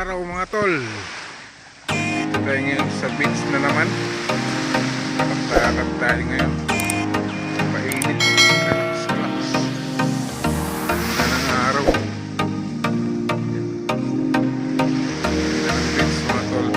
araw mga tol. Dito tayo ngayon sa beach na naman. Nakaptayakat tayo ngayon. Painit. Relax, relax. Ganda ng araw. Ganda ng beach mga tol.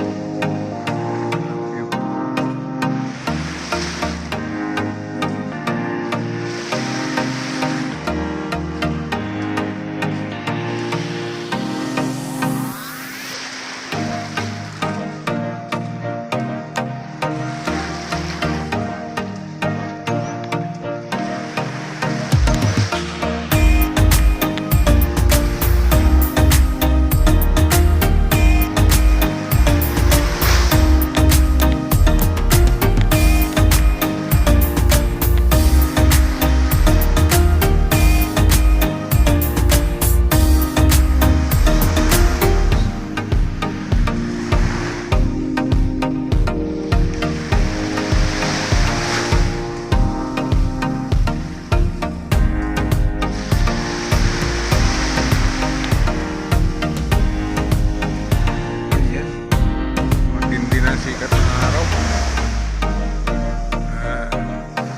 Sikat ng araw.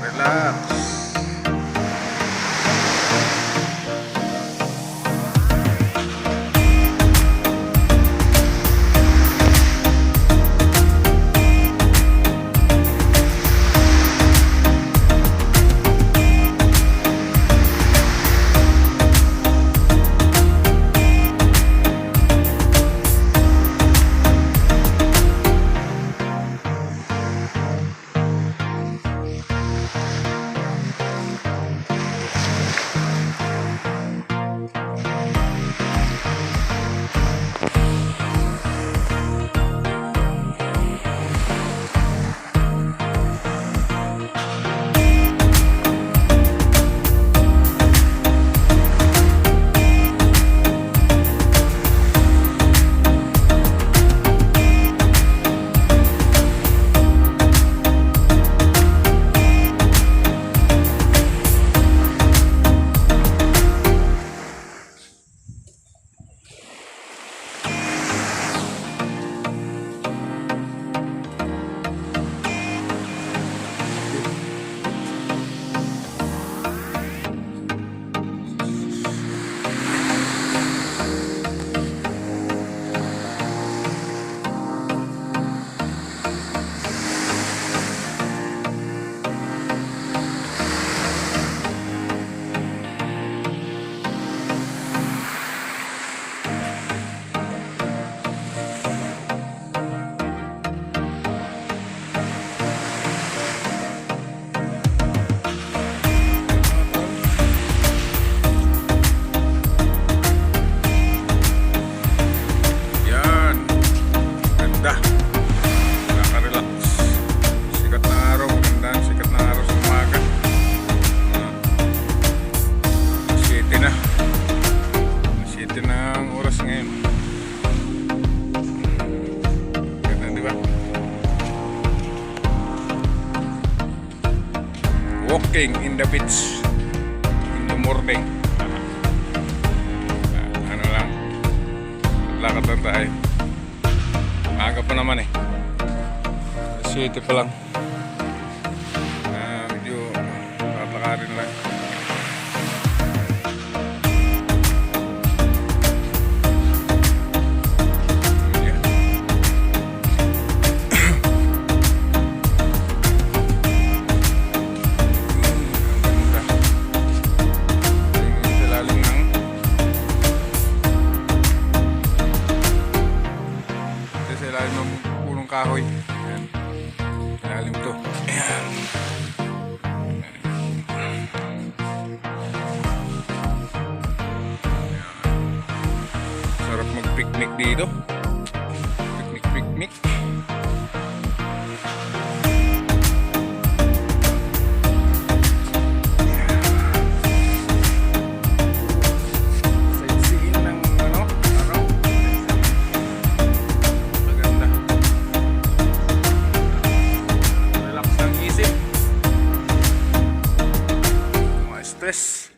Relax. Nakaka-relax. Sikat na araw. Maganda. Sikat na araw sa umaga. 7 na. 7 na ang oras ngayon. Ganda, di ba? Walking in the beach in the morning. Ano lang, lakad lang tayo. Maaga pa naman eh. 7 pa lang. Medyo tatakarin lang. Sa ilalim ng punong kahoy. Ayan. Ilalim to. Ayan. Sarap mag-picnic dito. Picnic. Stress.